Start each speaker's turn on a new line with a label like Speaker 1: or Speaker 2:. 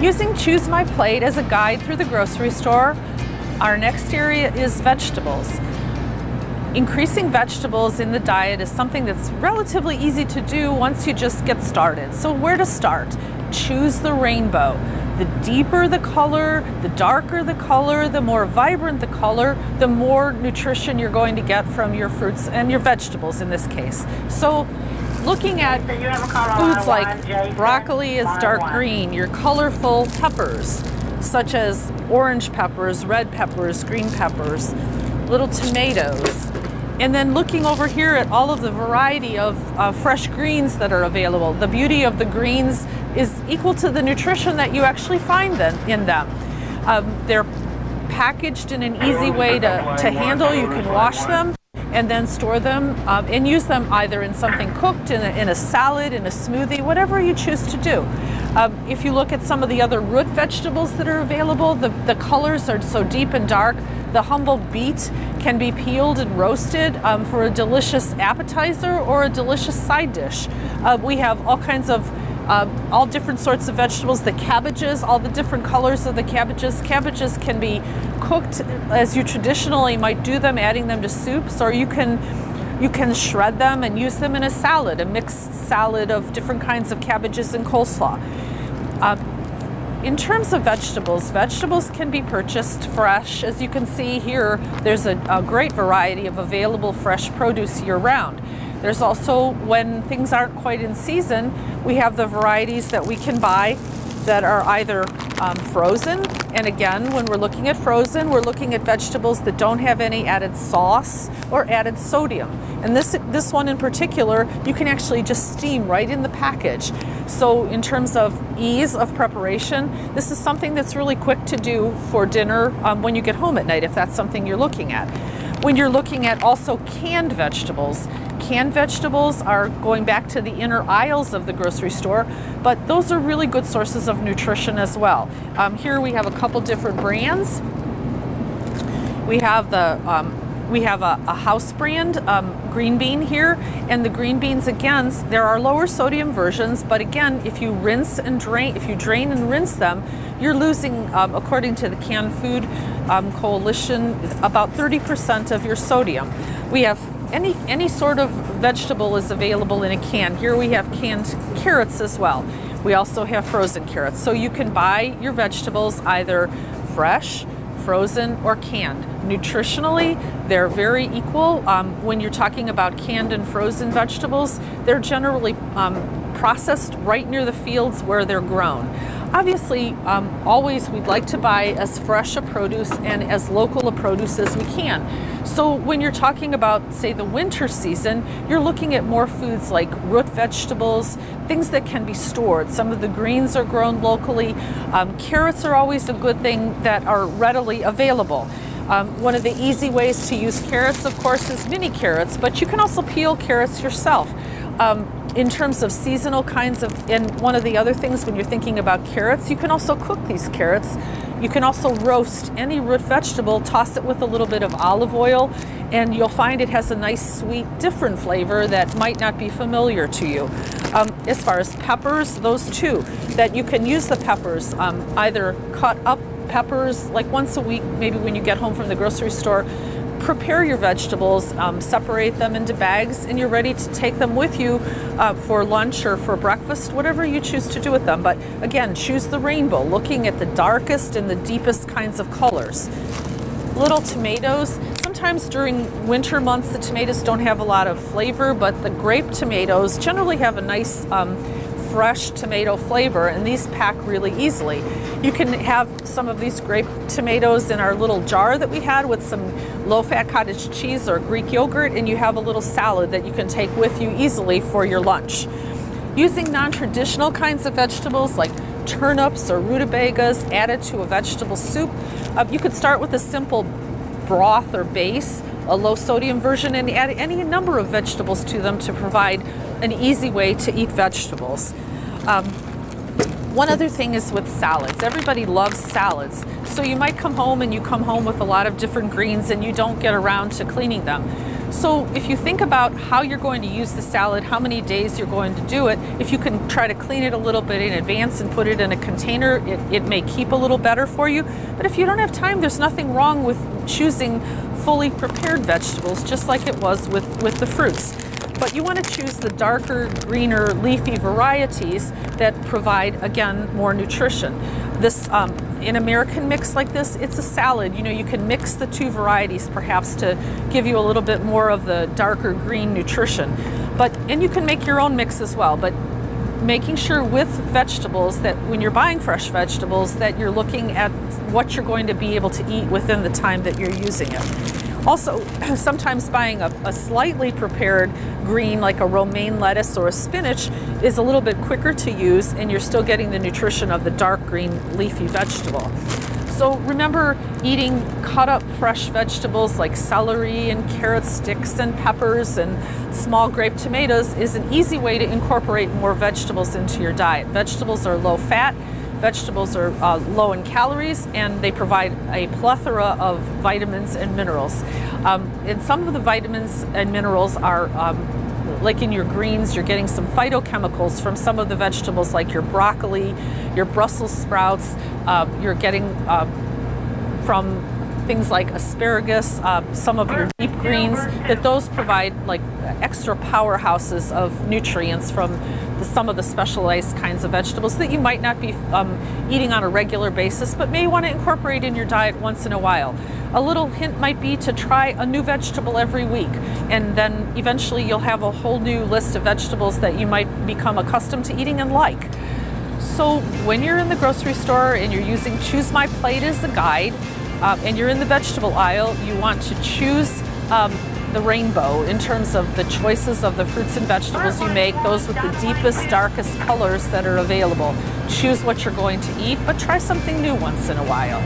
Speaker 1: Using Choose My Plate as a guide through the grocery store, our next area is vegetables. Increasing vegetables in the diet is something that's relatively easy to do once you just get started. So where to start? Choose the rainbow. The deeper the color, the darker the color, the more vibrant the color, the more nutrition you're going to get from your fruits and your vegetables in this case. So looking at foods like broccoli is dark green, your colorful peppers, such as orange peppers, red peppers, green peppers, little tomatoes. And then looking over here at all of the variety of fresh greens that are available. The beauty of the greens is equal to the nutrition that you actually find in them. They're packaged in an easy way to handle. You can wash them and then store them and use them either in something cooked, in a salad, in a smoothie, whatever you choose to do. If you look at some of the other root vegetables that are available, the colors are so deep and dark. The humble beet can be peeled and roasted for a delicious appetizer or a delicious side dish. We have all kinds of all different sorts of vegetables. The cabbages, all the different colors of the cabbages. Cabbages can be cooked as you traditionally might do them, adding them to soups, or you can shred them and use them in a salad, a mixed salad of different kinds of cabbages and coleslaw. In terms of vegetables, vegetables can be purchased fresh. As you can see here, there's a great variety of available fresh produce year-round. There's also, when things aren't quite in season, we have the varieties that we can buy that are either frozen. And again, when we're looking at frozen, we're looking at vegetables that don't have any added sauce or added sodium. And this one in particular, you can actually just steam right in the package. So in terms of ease of preparation, this is something that's really quick to do for dinner when you get home at night, if that's something you're looking at. When you're looking at also canned vegetables are going back to the inner aisles of the grocery store, but those are really good sources of nutrition as well. Here we have a couple different brands. We have a house brand green bean here, and the green beans, again, there are lower sodium versions, but again, if you drain and rinse them, you're losing, according to the Canned Food Coalition, about 30% of your sodium. We have any sort of vegetable is available in a can. Here we have canned carrots as well. We also have frozen carrots. So you can buy your vegetables either fresh, frozen, or canned. Nutritionally, they're very equal. When you're talking about canned and frozen vegetables, they're generally processed right near the fields where they're grown. Obviously, always we'd like to buy as fresh a produce and as local a produce as we can. So when you're talking about, say, the winter season, you're looking at more foods like root vegetables, things that can be stored. Some of the greens are grown locally. Carrots are always a good thing that are readily available. One of the easy ways to use carrots, of course, is mini carrots, but you can also peel carrots yourself. In terms of seasonal kinds of, and one of the other things when you're thinking about carrots, you can also cook these carrots. You can also roast any root vegetable, toss it with a little bit of olive oil, and you'll find it has a nice, sweet, different flavor that might not be familiar to you. As far as peppers, those too, that you can use the peppers, either cut up peppers like once a week, maybe when you get home from the grocery store. Prepare your vegetables, separate them into bags, and you're ready to take them with you for lunch or for breakfast, whatever you choose to do with them. But again, choose the rainbow, looking at the darkest and the deepest kinds of colors. Little tomatoes. Sometimes during winter months, the tomatoes don't have a lot of flavor, but the grape tomatoes generally have a nice fresh tomato flavor, and these pack really easily. You can have some of these grape tomatoes in our little jar that we had with some low-fat cottage cheese or Greek yogurt, and you have a little salad that you can take with you easily for your lunch. Using non-traditional kinds of vegetables like turnips or rutabagas added to a vegetable soup, you could start with a simple broth or base, a low-sodium version, and add any number of vegetables to them to provide an easy way to eat vegetables. One other thing is with salads. Everybody loves salads. So you might come home and you come home with a lot of different greens and you don't get around to cleaning them. So if you think about how you're going to use the salad, how many days you're going to do it, if you can try to clean it a little bit in advance and put it in a container, it may keep a little better for you. But if you don't have time, there's nothing wrong with choosing fully prepared vegetables, just like it was with the fruits. But you want to choose the darker, greener, leafy varieties that provide, again, more nutrition. This, in American mix like this, it's a salad. You know, you can mix the two varieties perhaps to give you a little bit more of the darker green nutrition. And you can make your own mix as well. But making sure with vegetables that when you're buying fresh vegetables that you're looking at what you're going to be able to eat within the time that you're using it. Also, sometimes buying a slightly prepared green like a romaine lettuce or a spinach is a little bit quicker to use, and you're still getting the nutrition of the dark green leafy vegetable. So remember, eating cut up fresh vegetables like celery and carrot sticks and peppers and small grape tomatoes is an easy way to incorporate more vegetables into your diet. Vegetables are low fat. Vegetables are low in calories, and they provide a plethora of vitamins and minerals. And some of the vitamins and minerals are, like in your greens, you're getting some phytochemicals from some of the vegetables like your broccoli, your Brussels sprouts, you're getting from things like asparagus, some of your deep greens, that those provide like extra powerhouses of nutrients from some of the specialized kinds of vegetables that you might not be eating on a regular basis, but may want to incorporate in your diet once in a while. A little hint might be to try a new vegetable every week, and then eventually you'll have a whole new list of vegetables that you might become accustomed to eating and like. So when you're in the grocery store and you're using Choose My Plate as a guide, and you're in the vegetable aisle, you want to choose the rainbow in terms of the choices of the fruits and vegetables you make, those with the deepest, darkest colors that are available. Choose what you're going to eat, but try something new once in a while.